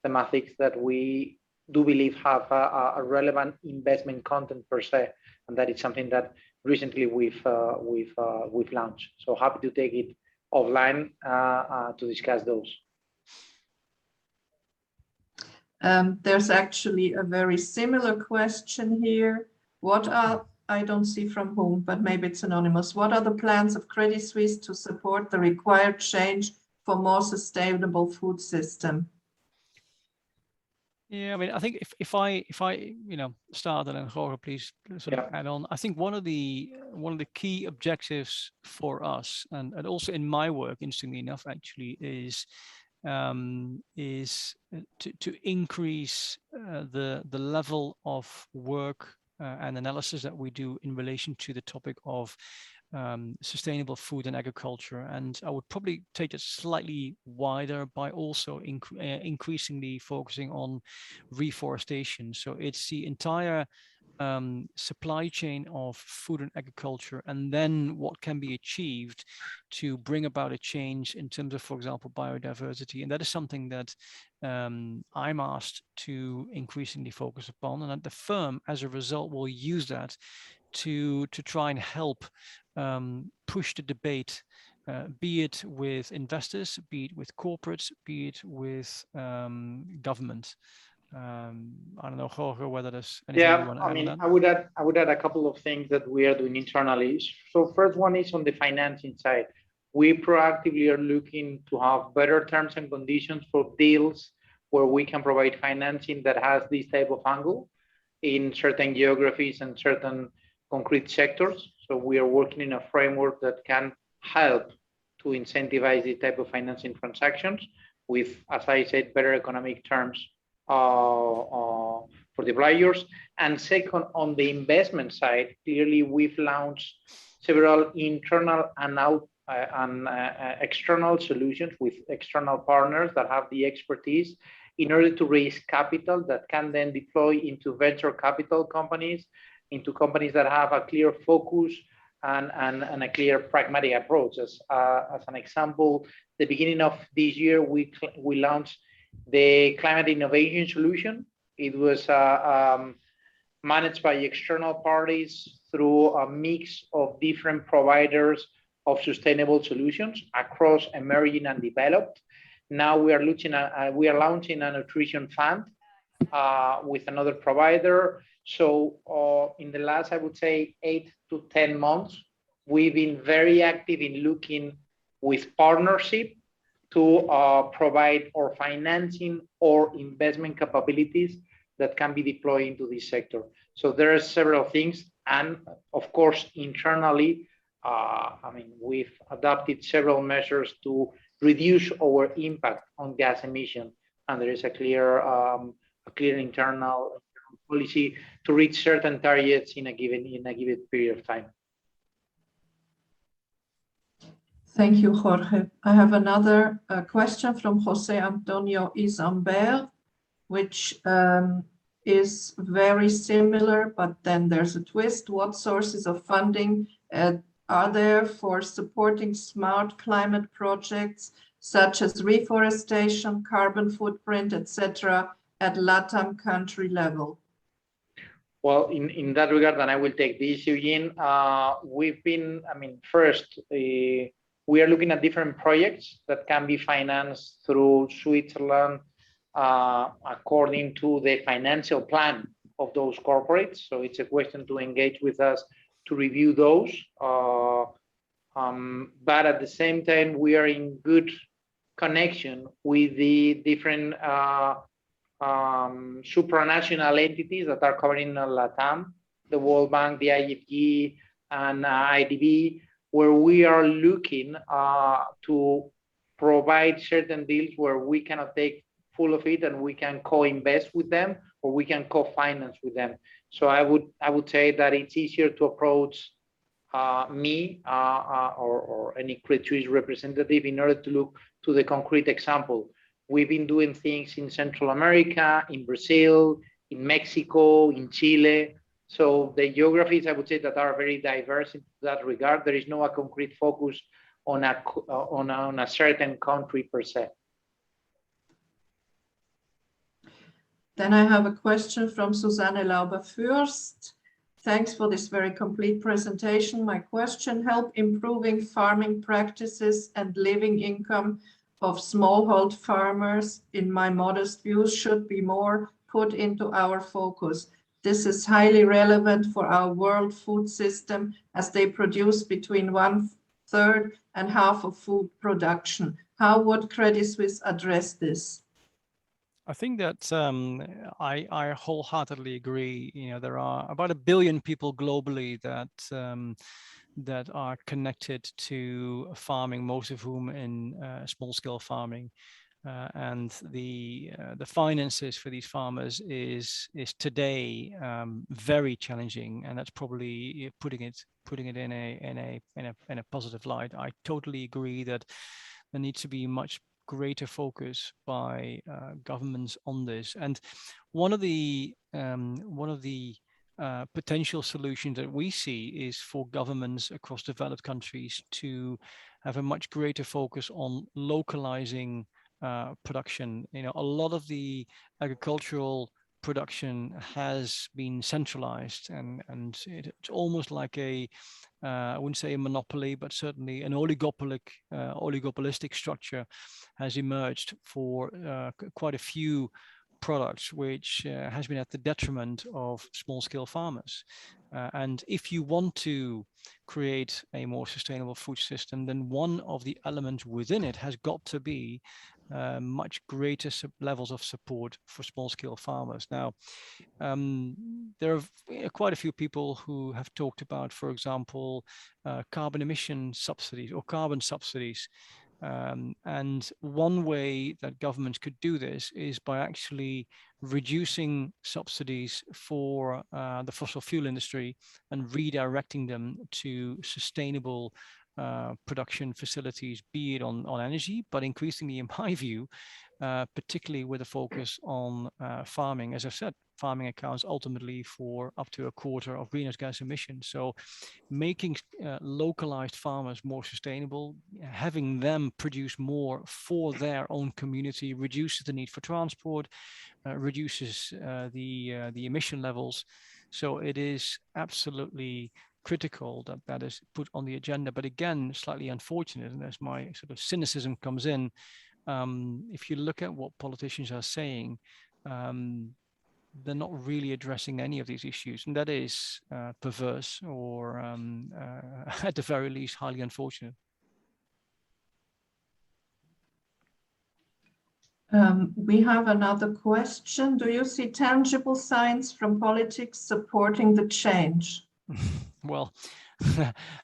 thematics that we do believe have a relevant investment content per se, and that is something that recently we've launched. So happy to take it offline to discuss those. There's actually a very similar question here. What are, I don't see from whom, but maybe it's anonymous. What are the plans of Credit Suisse to support the required change for more sustainable food system? Yeah, I mean, I think if I start, and then Jorge, please sort of add on. I think one of the key objectives for us, and also in my work, interestingly enough, actually, is to increase the level of work and analysis that we do in relation to the topic of sustainable food and agriculture. And I would probably take it slightly wider by also increasingly focusing on reforestation. So it's the entire supply chain of food and agriculture, and then what can be achieved to bring about a change in terms of, for example, biodiversity. And that is something that I'm asked to increasingly focus upon, and that the firm, as a result, will use that to try and help push the debate, be it with investors, be it with corporates, be it with government. I don't know, Jorge, whether there's anything you want to add. I mean, on that? I would add a couple of things that we are doing internally. So first one is on the financing side. We proactively are looking to have better terms and conditions for deals where we can provide financing that has this type of angle in certain geographies and certain concrete sectors. So we are working in a framework that can help to incentivize this type of financing transactions with, as I said, better economic terms for the players. And second, on the investment side, clearly we've launched several internal and external solutions with external partners that have the expertise in order to raise capital that can then deploy into venture capital companies, into companies that have a clear focus and a clear pragmatic approach. As an example, the beginning of this year, we launched the Climate Innovation Solution. It was managed by external parties through a mix of different providers of sustainable solutions across emerging and developed. Now we are launching a nutrition fund with another provider. So in the last, I would say, 8 to 10 months, we've been very active in looking with partnership to provide or financing or investment capabilities that can be deployed into this sector. So there are several things. And of course, internally, we've adopted several measures to reduce our impact on gas emission. And there is a clear internal policy to reach certain targets in a given period of time. Thank you, Jorge. I have another question from Jose Antonio Isambert, which is very similar, but then there's a twist. What sources of funding are there for supporting smart climate projects such as reforestation, carbon footprint, etc., at LATAM country level? Well, in that regard, and I will take this, Eugene, we've been, first, we are looking at different projects that can be financed through Switzerland according to the financial plan of those corporates. So it's a question to engage with us to review those. But at the same time, we are in good connection with the different supranational entities that are covering LATAM, the World Bank, the IFG, and IDB, where we are looking to provide certain deals where we cannot take full of it and we can co-invest with them or we can co-finance with them. So I would say that it's easier to approach me or any Credit Suisse representative in order to look to the concrete example. We've been doing things in Central America, in Brazil, in Mexico, in Chile. So the geographies, I would say, that are very diverse in that regard. There is no concrete focus on a certain country per se. Then I have a question from Susanna Lauber first. Thanks for this very complete presentation. My question: help improving farming practices and living income of smallhold farmers, in my modest views, should be more put into our focus. This is highly relevant for our world food system, as they produce between 1/3 and half of food production. How would Credit Suisse address this? I think that I wholeheartedly agree. You know, there are about 1 billion people globally that are connected to farming, most of whom in small-scale farming, and the finances for these farmers is today very challenging, and that's probably putting it in a positive light. I totally agree that there needs to be much greater focus by governments on this, and one of the potential solutions that we see is for governments across developed countries to have a much greater focus on localizing production. You know, a lot of the agricultural production has been centralized, and it's almost like I wouldn't say a monopoly, but certainly an oligopolistic structure has emerged for quite a few products, which has been at the detriment of small-scale farmers. And if you want to create a more sustainable food system, then one of the elements within it has got to be much greater levels of support for small-scale farmers. Now, there are quite a few people who have talked about, for example, carbon emission subsidies or carbon subsidies. And one way that governments could do this is by actually reducing subsidies for the fossil fuel industry and redirecting them to sustainable production facilities, be it on energy, but increasingly, in my view, particularly with a focus on farming. As I said, farming accounts ultimately for up to 1/4 of greenhouse gas emissions. So making localized farmers more sustainable, having them produce more for their own community, reduces the need for transport, reduces the emission levels. So it is absolutely critical that that is put on the agenda. But again, slightly unfortunate, and as my sort of cynicism comes in, if you look at what politicians are saying, they're not really addressing any of these issues, and that is perverse, or at the very least, highly unfortunate. We have another question. Do you see tangible signs from politics supporting the change? Well,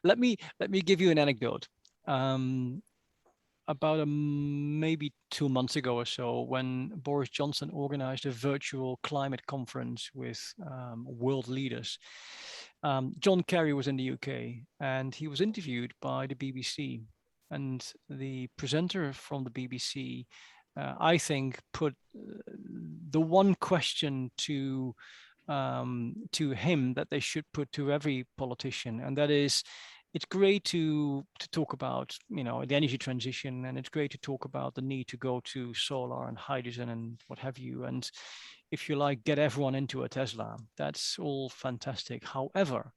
let me give you an anecdote. About maybe 2 months ago or so, when Boris Johnson organized a virtual climate conference with world leaders, John Kerry was in the UK, and he was interviewed by the BBC. And the presenter from the BBC, I think, put the one question to him that they should put to every politician, and that is, it's great to talk about, you know, the energy transition, and it's great to talk about the need to go to solar and hydrogen and what have you. And if you like, get everyone into a Tesla. That's all fantastic. However,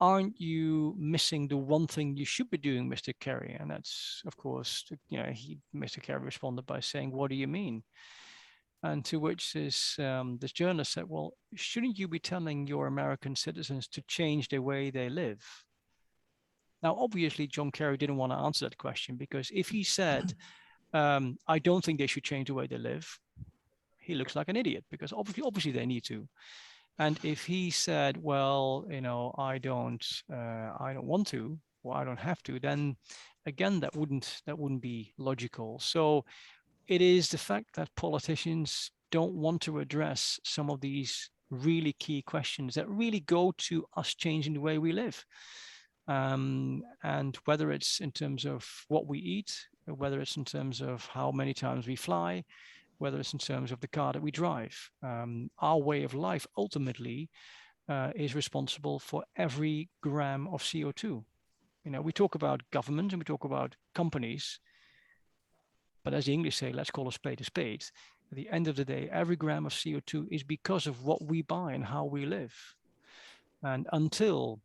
aren't you missing the one thing you should be doing, Mr. Kerry? And that's, of course, you know, Mr. Kerry responded by saying, "What do you mean?" And to which this journalist said, "Well, shouldn't you be telling your American citizens to change the way they live?" Now, obviously, John Kerry didn't want to answer that question, because if he said, "I don't think they should change the way they live," he looks like an idiot, because obviously they need to. And if he said, "Well, you know, I don't want to, or I don't have to," then again, that wouldn't be logical. So it is the fact that politicians don't want to address some of these really key questions that really go to us changing the way we live. And whether it's in terms of what we eat, whether it's in terms of how many times we fly, whether it's in terms of the car that we drive, our way of life ultimately is responsible for every gram of CO2. You know, we talk about government and we talk about companies, but as the English say, let's call a spade a spade. At the end of the day, every gram of CO2 is because of what we buy and how we live. And until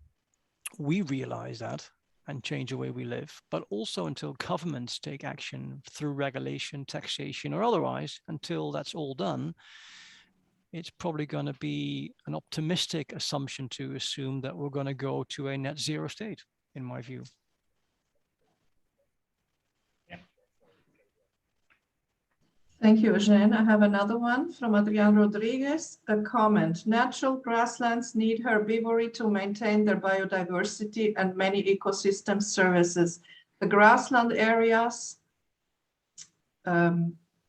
we realize that and change the way we live, but also until governments take action through regulation, taxation, or otherwise, until that's all done, it's probably going to be an optimistic assumption to assume that we're going to go to a net zero state, in my view. Thank you, Eugène. I have another one from Adrian Rodriguez. A comment: natural grasslands need herbivory to maintain their biodiversity and many ecosystem services. The grassland areas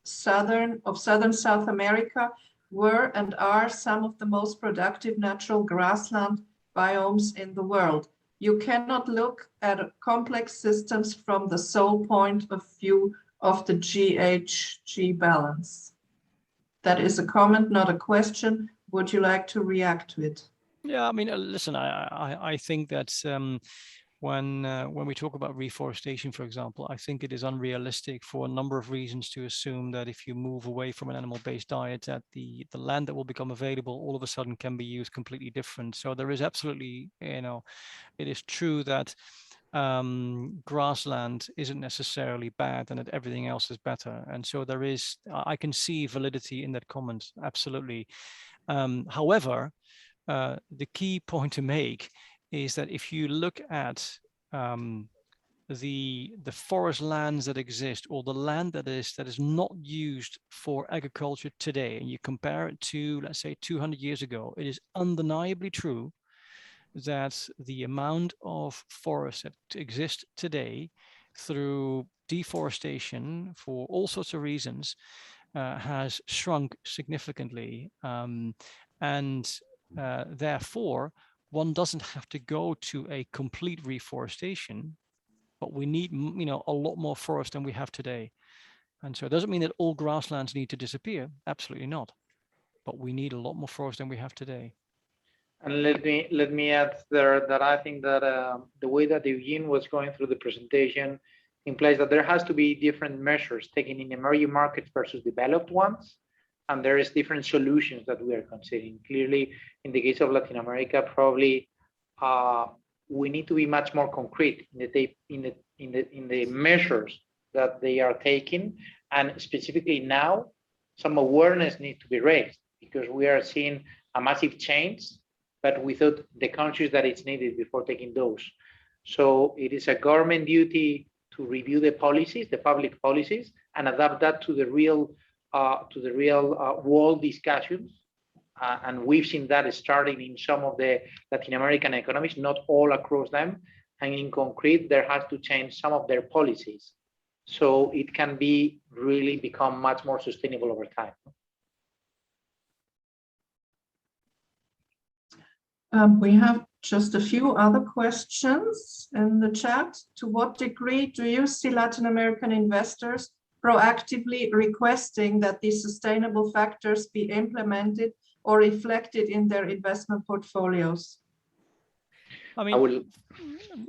southern South America were and are some of the most productive natural grassland biomes in the world. You cannot look at complex systems from the sole point of view of the GHG balance. That is a comment, not a question. Would you like to react to it? Yeah, I mean, listen, I think that when we talk about reforestation, for example, I think it is unrealistic for a number of reasons to assume that if you move away from an animal-based diet, that the land that will become available all of a sudden can be used completely different. So there is absolutely, you know, it is true that grassland isn't necessarily bad and that everything else is better. And so there is, I can see validity in that comment, absolutely. However, the key point to make is that if you look at the forest lands that exist, or the land that is not used for agriculture today, and you compare it to, let's say, 200 years ago, it is undeniably true that the amount of forests that exist today through deforestation for all sorts of reasons has shrunk significantly. Therefore, one doesn't have to go to a complete reforestation, but we need, you know, a lot more forest than we have today. And so it doesn't mean that all grasslands need to disappear. Absolutely not. But we need a lot more forest than we have today. And let me add there that I think that the way that Eugène was going through the presentation implies that there has to be different measures taken in emerging markets versus developed ones, and there is different solutions that we are considering. Clearly, in the case of Latin America, probably we need to be much more concrete in the measures that they are taking, and specifically now, some awareness needs to be raised because we are seeing a massive change, but without the conscious that it's needed before taking those. So it is a government duty to review the policies, the public policies, and adapt that to the real world discussions. And we've seen that starting in some of the Latin American economies, not all across them. And in concrete, there has to change some of their policies. So it can be really become much more sustainable over time. We have just a few other questions in the chat. To what degree do you see Latin American investors proactively requesting that these sustainable factors be implemented or reflected in their investment portfolios? I mean, I will.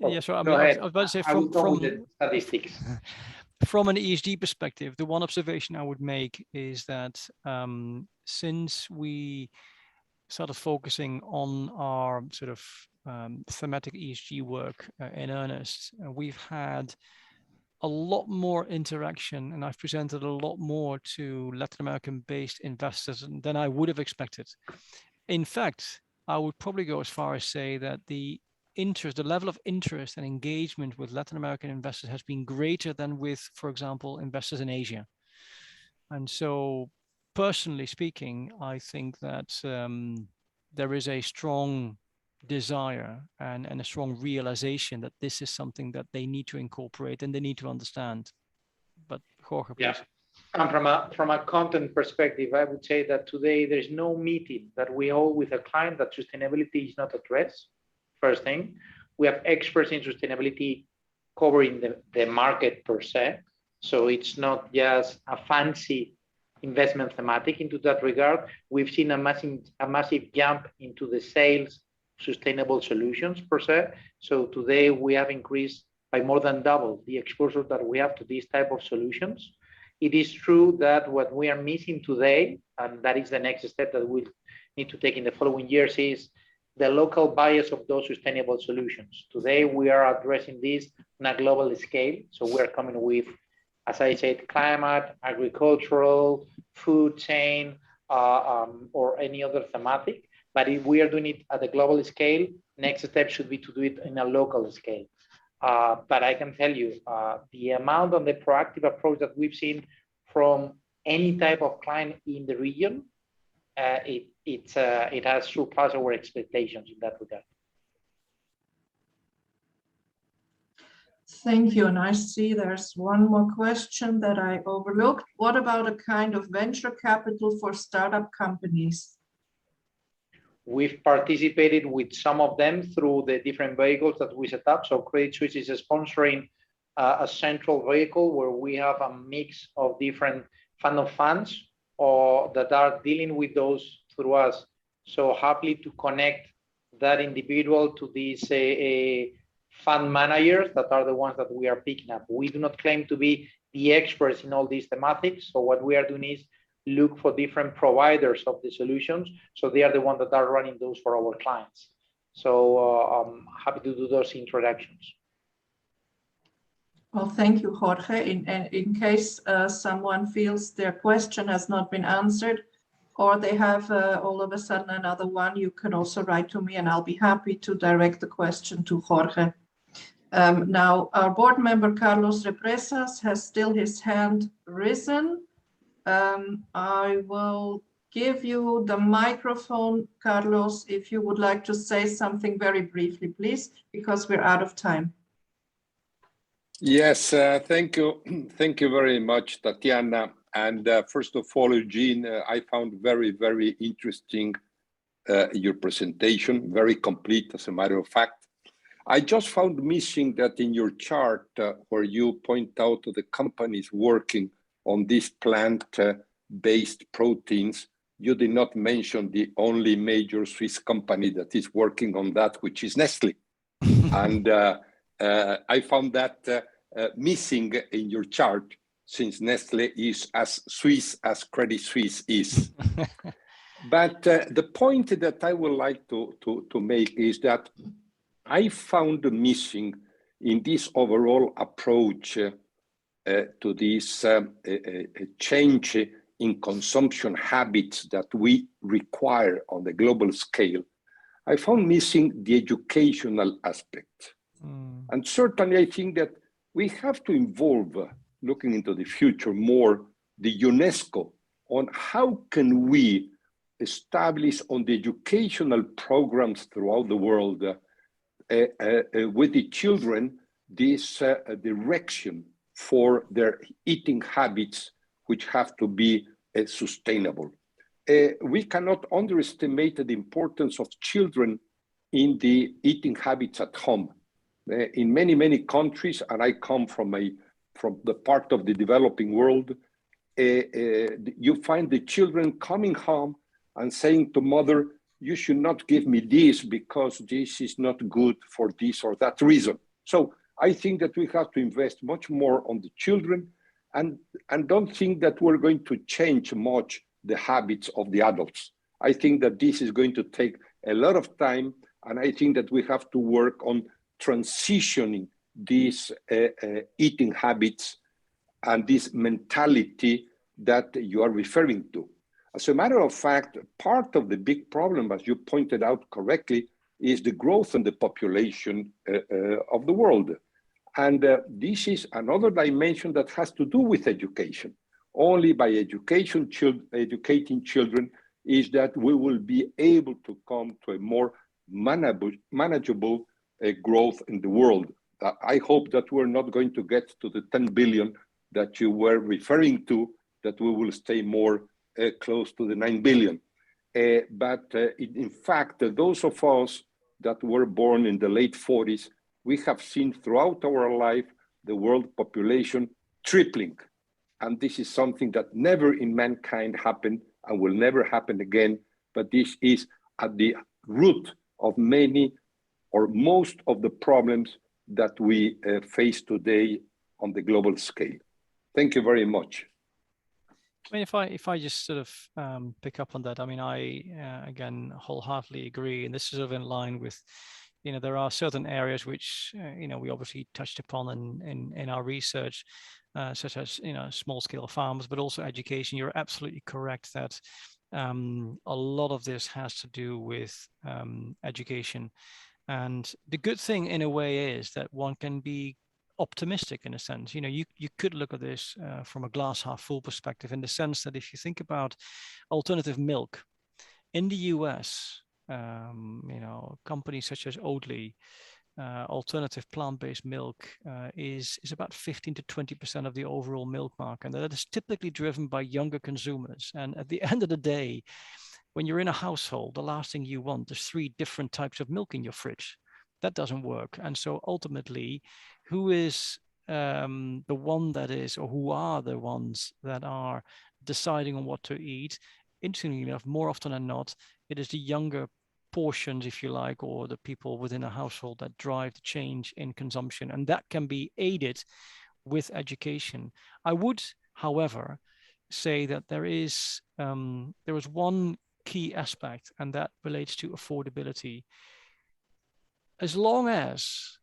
yeah, so I Go mean, ahead. I was about to say I will go from with the statistics. from an ESG perspective, the one observation I would make is that since we started focusing on our sort of thematic ESG work in earnest, we've had a lot more interaction, and I've presented a lot more to Latin American-based investors than I would have expected. In fact, I would probably go as far as say that the level of interest and engagement with Latin American investors has been greater than with, for example, investors in Asia. And so, personally speaking, I think that there is a strong desire and a strong realization that this is something that they need to incorporate and they need to understand. But Jorge, please. Yeah. And from a content perspective, I would say that today there's no meeting that we hold with a client that sustainability is not addressed. First thing, we have experts in sustainability covering the market per se. So it's not just a fancy investment thematic into that regard. We've seen a massive jump into the sales sustainable solutions per se. So today we have increased by more than double the exposure that we have to these type of solutions. It is true that what we are missing today, and that is the next step that we'll need to take in the following years, is the local bias of those sustainable solutions. Today, we are addressing this on a global scale. So we're coming with, as I said, climate, agricultural, food chain, or any other thematic. But if we are doing it at a global scale, next step should be to do it in a local scale. But I can tell you, the amount of the proactive approach that we've seen from any type of client in the region, it has surpassed our expectations in that regard. Thank you. And I see there's one more question that I overlooked. What about a kind of venture capital for startup companies? We've participated with some of them through the different vehicles that we set up. So Credit Suisse is sponsoring a central vehicle where we have a mix of different fund of funds that are dealing with those through us. So happily to connect that individual to these fund managers that are the ones that we are picking up. We do not claim to be the experts in all these thematics. So what we are doing is look for different providers of the solutions. So they are the ones that are running those for our clients. So I'm happy to do those introductions. Well, thank you, Jorge. In case someone feels their question has not been answered, or they have all of a sudden another one, you can also write to me and I'll be happy to direct the question to Jorge. Now, our board member, Carlos Represas, has still his hand risen. I will give you the microphone, Carlos, if you would like to say something very briefly, please, because we're out of time. Yes, thank you. Thank you very much, Tatiana. And first of all, Eugene, I found very, very interesting your presentation, very complete, as a matter of fact. I just found missing that in your chart where you point out the companies working on these plant-based proteins, you did not mention the only major Swiss company that is working on that, which is Nestle. And I found that missing in your chart, since Nestle is as Swiss as Credit Suisse is. But the point that I would like to make is that I found missing in this overall approach to this change in consumption habits that we require on the global scale, I found missing the educational aspect. And certainly I think that we have to involve, looking into the future more, the UNESCO on how can we establish on the educational programs throughout the world with the children this direction for their eating habits, which have to be sustainable. We cannot underestimate the importance of children in the eating habits at home. In many, many countries, and I come from the part of the developing world, you find the children coming home and saying to mother, you should not give me this because this is not good for this or that reason. So I think that we have to invest much more on the children and don't think that we're going to change much the habits of the adults. I think that this is going to take a lot of time, and I think that we have to work on transitioning these eating habits and this mentality that you are referring to. As a matter of fact, part of the big problem, as you pointed out correctly, is the growth in the population of the world. And this is another dimension that has to do with education. Only by educating children is that we will be able to come to a more manageable growth in the world. I hope that we're not going to get to the 10 billion that you were referring to, that we will stay more close to the 9 billion. But in fact, those of us that were born in the late 40s, we have seen throughout our life the world population tripling. And this is something that never in mankind happened and will never happen again. But this is at the root of many or most of the problems that we face today on the global scale. Thank you very much. I mean, if I just sort of pick up on that, I mean, I again wholeheartedly agree, and this is sort of in line with, you know, there are certain areas which you know, we obviously touched upon in our research, such as, you know, small scale farms, but also education. You're absolutely correct that a lot of this has to do with education, and the good thing in a way is that one can be optimistic in a sense. You know, you could look at this from a glass half full perspective, in the sense that if you think about alternative milk in the US, you know, companies such as Oatly, alternative plant-based milk is about 15 to 20% of the overall milk market, and that is typically driven by younger consumers. And at the end of the day, when you're in a household, the last thing you want is 3 different types of milk in your fridge. That doesn't work. And so ultimately, who is the one that is, or who are the ones that are deciding on what to eat? Interestingly enough, more often than not, it is the younger portions, if you like, or the people within a household that drive the change in consumption. And that can be aided with education. I would, however, say that there is one key aspect, and that relates to affordability. As long as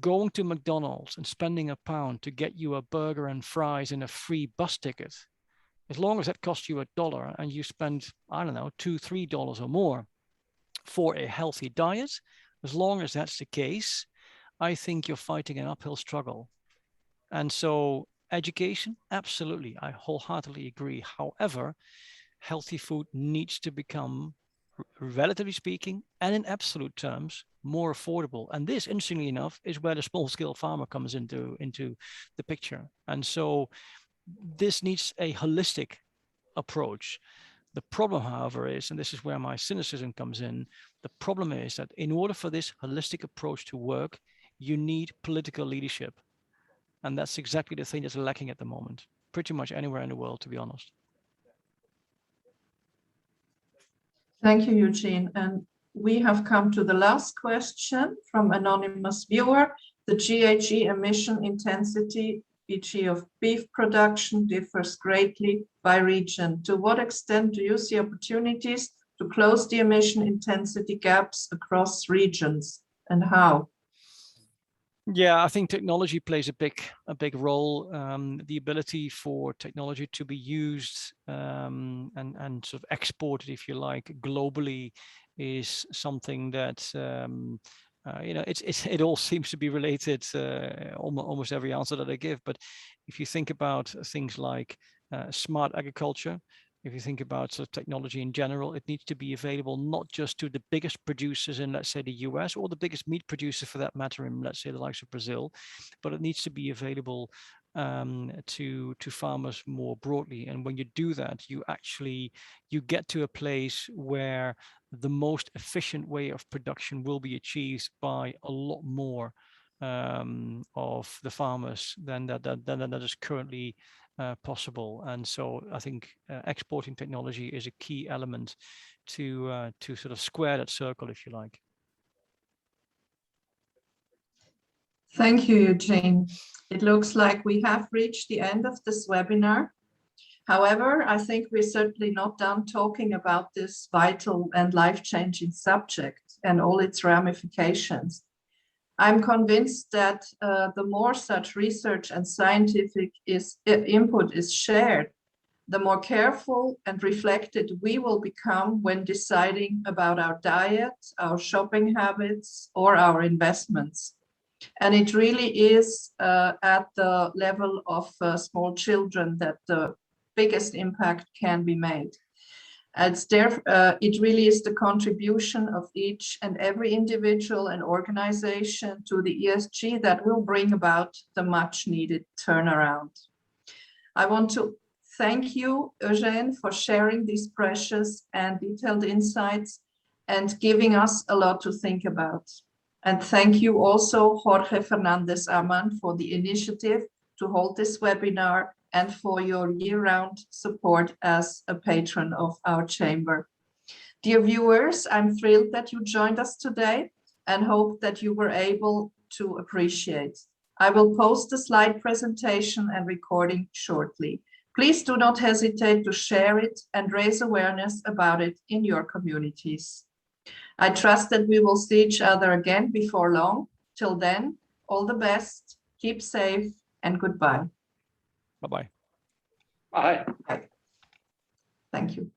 going to McDonald's and spending £1 to get you a burger and fries and a free bus ticket, as long as that costs you $1 and you spend, I don't know, $2, $3 or more for a healthy diet, as long as that's the case, I think you're fighting an uphill struggle. And so education, absolutely, I wholeheartedly agree. However, healthy food needs to become, relatively speaking, and in absolute terms, more affordable. And this, interestingly enough, is where the small scale farmer comes into the picture. And so this needs a holistic approach. The problem, however, is, and this is where my cynicism comes in, the problem is that in order for this holistic approach to work, you need political leadership. And that's exactly the thing that's lacking at the moment, pretty much anywhere in the world, to be honest. Thank you, Eugene. And we have come to the last question from anonymous viewer. The GHG emission intensity, e.g. of beef production, differs greatly by region. To what extent do you see opportunities to close the emission intensity gaps across regions, and how? Yeah, I think technology plays a big role. The ability for technology to be used and sort of exported, if you like, globally, is something that you know, it all seems to be related. Almost every answer that I give, but if you think about things like smart agriculture, if you think about sort of technology in general, it needs to be available not just to the biggest producers in, let's say, the US, or the biggest meat producers for that matter in, let's say, the likes of Brazil, but it needs to be available to farmers more broadly. And when you do that, you get to a place where the most efficient way of production will be achieved by a lot more of the farmers than that is currently possible. And so I think exporting technology is a key element to sort of square that circle, if you like. Thank you, Eugène. It looks like we have reached the end of this webinar. However, I think we're certainly not done talking about this vital and life-changing subject and all its ramifications. I'm convinced that the more such research and scientific input is shared, the more careful and reflected we will become when deciding about our diet, our shopping habits, or our investments. And it really is at the level of small children that the biggest impact can be made. It really is the contribution of each and every individual and organization to the ESG that will bring about the much needed turnaround. I want to thank you, Eugène, for sharing these precious and detailed insights and giving us a lot to think about. And thank you also, Jorge Fernández Amann, for the initiative to hold this webinar and for your year-round support as a patron of our chamber. Dear viewers, I'm thrilled that you joined us today and hope that you were able to appreciate. I will post the slide presentation and recording shortly. Please do not hesitate to share it and raise awareness about it in your communities. I trust that we will see each other again before long. Till then, all the best, keep safe, and goodbye. Bye-bye. Bye. Thank you.